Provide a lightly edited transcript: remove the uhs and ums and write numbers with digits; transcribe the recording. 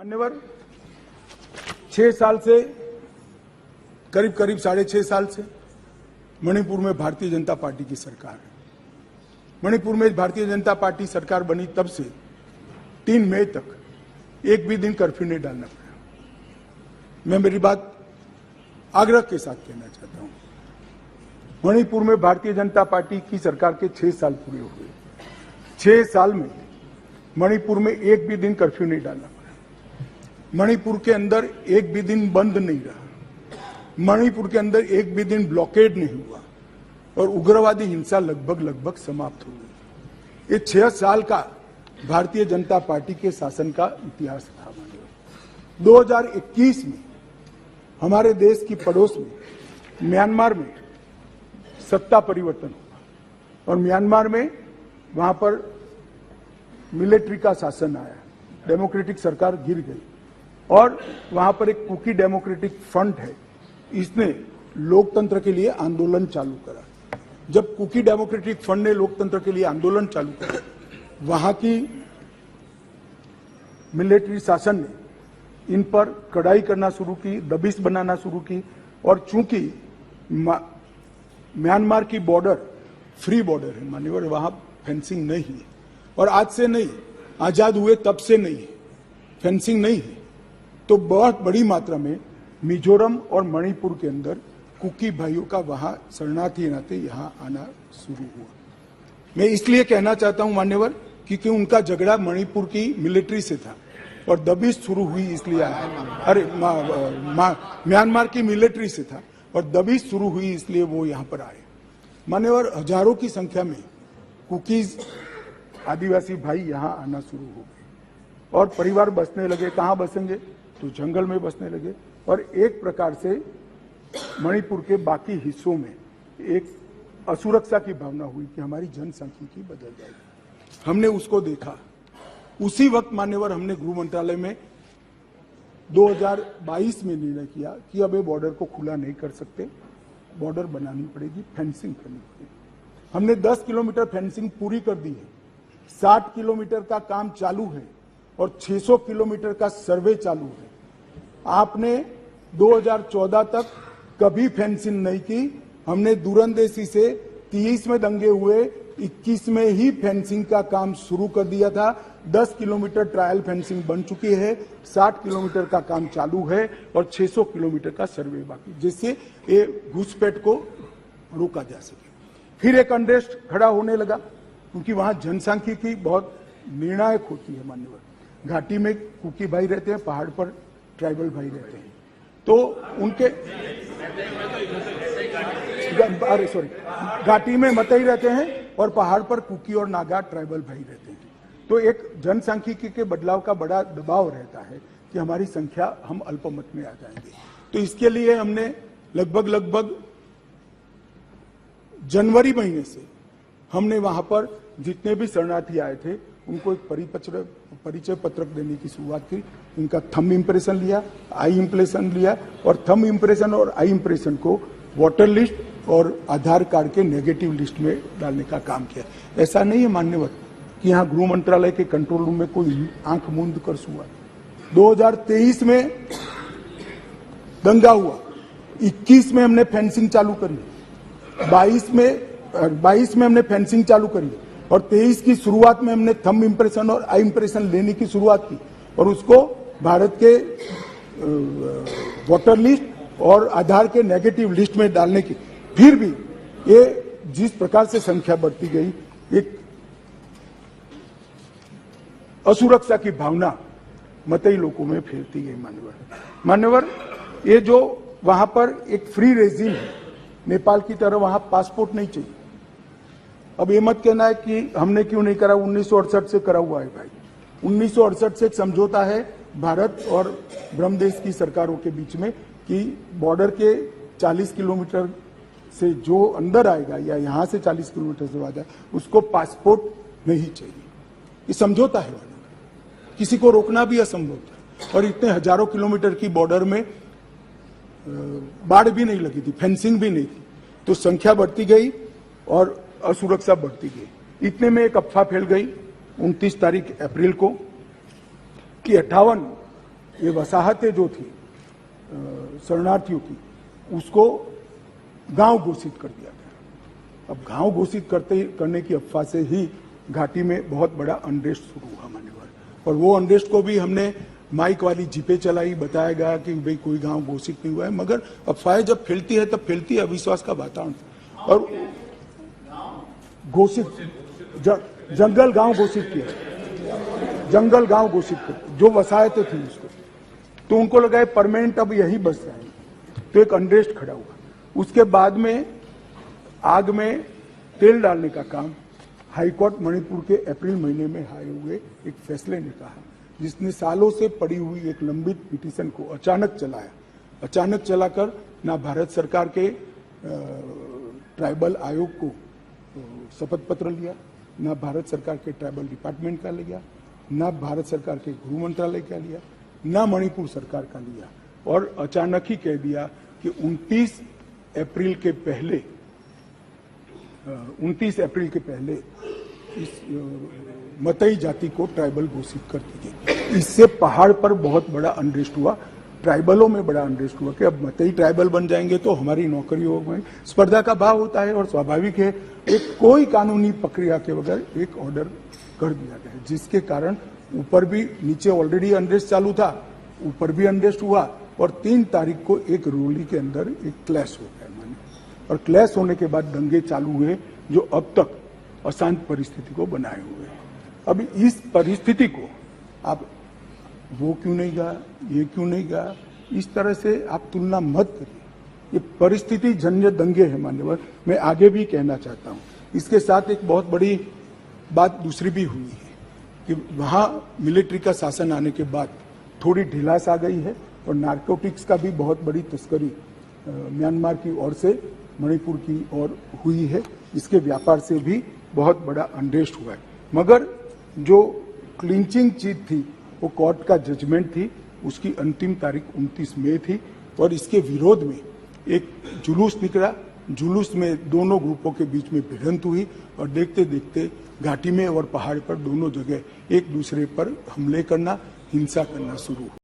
मान्यवर 6 साल से करीब 6.5 साल से मणिपुर में भारतीय जनता पार्टी की सरकार है। मणिपुर में भारतीय जनता पार्टी सरकार बनी तब से 3 मई तक एक भी दिन कर्फ्यू नहीं डालना पड़ा। मैं मेरी बात आग्रह के साथ कहना चाहता हूं। मणिपुर में भारतीय जनता पार्टी की सरकार के 6 साल पूरे हो गए। 6 साल में मणिपुर में एक भी दिन कर्फ्यू नहीं डालना पड़ा। मणिपुर के अंदर एक भी दिन बंद नहीं रहा। मणिपुर के अंदर एक भी दिन ब्लॉकेड नहीं हुआ और उग्रवादी हिंसा लगभग समाप्त हो गई। ये 6 साल का भारतीय जनता पार्टी के शासन का इतिहास था। 2021 में हमारे देश की पड़ोस में म्यांमार में सत्ता परिवर्तन हुआ और म्यांमार में वहां पर मिलिट्री का शासन आया, डेमोक्रेटिक सरकार गिर गई और वहां पर एक कुकी डेमोक्रेटिक फ्रंट है, इसने लोकतंत्र के लिए आंदोलन चालू करा। जब कुकी डेमोक्रेटिक फ्रंट ने लोकतंत्र के लिए आंदोलन चालू करा, वहां की मिलिट्री शासन ने इन पर कड़ाई करना शुरू की, दबिश बनाना शुरू की और चूंकि म्यांमार की बॉर्डर फ्री बॉर्डर है मान्यवर, वहां फेंसिंग नहीं है और आज से नहीं, आजाद हुए तब से नहीं है, फेंसिंग नहीं है, तो बहुत बड़ी मात्रा में मिजोरम और मणिपुर के अंदर कुकी भाइयों का वहां शरणार्थी नाते यहां आना शुरू हुआ। मैं इसलिए कहना चाहता हूं मान्यवर, क्योंकि उनका झगड़ा मणिपुर की मिलिट्री से था और दबिश शुरू हुई इसलिए आया। अरे म्यांमार की मिलिट्री से था और दबिश शुरू हुई इसलिए वो यहां पर आए। मान्यवर, हजारों की संख्या में कुकीज आदिवासी भाई यहां आना शुरू हो गए और परिवार बसने लगे। कहां बसेंगे? तो जंगल में बसने लगे और एक प्रकार से मणिपुर के बाकी हिस्सों में एक असुरक्षा की भावना हुई कि हमारी जनसांख्यिकी बदल जाएगी। हमने उसको देखा। उसी वक्त मान्यवर हमने गृह मंत्रालय में 2022 में निर्णय किया कि अब ये बॉर्डर को खुला नहीं कर सकते, बॉर्डर बनानी पड़ेगी, फेंसिंग करनी पड़ेगी। हमने 10 किलोमीटर फेंसिंग पूरी कर दी है, 60 किलोमीटर का काम चालू है और 600 किलोमीटर का सर्वे चालू है। आपने 2014 तक कभी फेंसिंग नहीं की। हमने दूरंदेशी से 30 में दंगे हुए, 21 में ही फेंसिंग का काम शुरू कर दिया था। 10 किलोमीटर ट्रायल फेंसिंग बन चुकी है, 60 किलोमीटर का काम चालू है और 600 किलोमीटर का सर्वे बाकी, जिससे ये घुसपैठ को रोका जा सके। फिर एक अनरेस्ट खड़ा होने लगा क्योंकि वहां जनसांख्यिकी बहुत निर्णायक होती है मान्यवर। घाटी में कुकी भाई रहते हैं, पहाड़ पर ट्राइबल भाई रहते हैं, तो उनके घाटी में मतई रहते हैं और पहाड़ पर कुकी और नागा ट्राइबल भाई रहते हैं। तो एक जनसांख्यिकी के बदलाव का बड़ा दबाव रहता है कि हमारी संख्या, हम अल्पमत में आ जाएंगे। तो इसके लिए हमने लगभग जनवरी महीने से हमने वहां पर जितने भी शरणार्थी आए थे उनको एक परिचय पत्रक देने की शुरुआत की। उनका थंब इंप्रेशन लिया, आई इंप्रेशन लिया और थंब इंप्रेशन और आई इंप्रेशन को वोटर लिस्ट और आधार कार्ड के नेगेटिव लिस्ट में डालने का काम किया। ऐसा नहीं है मान्यवर कि यहाँ गृह मंत्रालय के कंट्रोल रूम में कोई आंख मूंद कर हुआ। 2023 में दंगा हुआ, 21 में हमने फेंसिंग चालू करी, 22 में हमने फेंसिंग चालू करी और 23 की शुरुआत में हमने थंब इंप्रेशन और आई इंप्रेशन लेने की शुरुआत की और उसको भारत के वोटर लिस्ट और आधार के नेगेटिव लिस्ट में डालने की। फिर भी ये जिस प्रकार से संख्या बढ़ती गई, एक असुरक्षा की भावना मतई लोगों में फैलती गई मान्यवर, ये जो वहां पर एक फ्री रेजिम है, नेपाल की तरह वहां पासपोर्ट नहीं चाहिए। अब ये मत कहना है कि हमने क्यों नहीं करा, 1968 से करा हुआ है भाई। 1968 से एक समझौता है भारत और ब्रह्मदेश की सरकारों के बीच में कि बॉर्डर के 40 किलोमीटर से जो अंदर आएगा या यहां से 40 किलोमीटर से आ जाए उसको पासपोर्ट नहीं चाहिए। ये समझौता है, किसी को रोकना भी असंभव था। और इतने हजारों किलोमीटर की बॉर्डर में बाढ़ भी नहीं लगी थी, फेंसिंग भी नहीं थी, तो संख्या बढ़ती गई और असुरक्षा बढ़ती गई। इतने में एक अफवाह फैल गई 29 तारीख अप्रैल को कि 58 ये वसाहतें जो थी शरणार्थियों की, उसको गांव घोषित कर दिया गया। अब गांव घोषित करने की अफवाह से ही घाटी में बहुत बड़ा अनरेस्ट शुरू हुआ मान्यवर, और वो अनरेस्ट को भी हमने माइक वाली जीपे चलाई, बताया गया कि भाई कोई गांव घोषित नहीं हुआ है, मगर अफवाहें जब फैलती है तब फैलती है अविश्वास का वातावरण। और घोषित जंगल गांव घोषित किया, जंगल गांव घोषित किया, जो वसाहतें थी उसको, तो उनको लगा है परमानेंट अब यही बस जाएंगे, तो एक अनरेस्ट खड़ा हुआ। उसके बाद में आग में तेल डालने का काम हाईकोर्ट मणिपुर के अप्रैल महीने में आए हुए एक फैसले ने कहा, जिसने सालों से पड़ी हुई एक लंबित पिटीशन को अचानक चलाया। अचानक चलाकर ना भारत सरकार के ट्राइबल आयोग को शपथ पत्र लिया, ना भारत सरकार के ट्राइबल डिपार्टमेंट का लिया, ना भारत सरकार के गृह मंत्रालय का लिया, ना मणिपुर सरकार का लिया, और अचानक ही कह दिया कि 29 अप्रैल के पहले इस मतई जाति को ट्राइबल घोषित कर दी गई। इससे पहाड़ पर बहुत बड़ा अनरेस्ट हुआ, ट्राइबलों में बड़ा अनरेस्ट हुआ कि अब मतई ट्राइबल बन जाएंगे तो हमारी नौकरियों में स्पर्धा का भाव होता है, और स्वाभाविक है एक कोई कानूनी प्रक्रिया के बगैर एक ऑर्डर कर दिया गया, जिसके कारण ऊपर भी, नीचे ऑलरेडी अनरेस्ट चालू था, ऊपर भी अनरेस्ट हुआ, और 3 तारीख को एक रोली के अंदर एक क्लैश हो गया माने, और क्लैश होने के बाद दंगे चालू हुए जो अब तक अशांत परिस्थिति को बनाए हुए हैं। अब इस परिस्थिति को आप वो क्यों नहीं गया, ये क्यों नहीं गया, इस तरह से आप तुलना मत करिए। ये परिस्थिति जन्य दंगे है मान्यवर। मैं आगे भी कहना चाहता हूँ, इसके साथ एक बहुत बड़ी बात दूसरी भी हुई है कि वहाँ मिलिट्री का शासन आने के बाद थोड़ी ढिलास आ गई है, और नारकोटिक्स का भी बहुत बड़ी तस्करी म्यांमार की ओर से मणिपुर की ओर हुई है। इसके व्यापार से भी बहुत बड़ा अनरेस्ट हुआ है, मगर जो क्लिंचिंग चीज थी वो कोर्ट का जजमेंट थी, उसकी अंतिम तारीख 29 मई थी, और इसके विरोध में एक जुलूस निकला। जुलूस में दोनों ग्रुपों के बीच में भिड़ंत हुई, और देखते देखते घाटी में और पहाड़ पर दोनों जगह एक दूसरे पर हमले करना, हिंसा करना शुरू हुआ।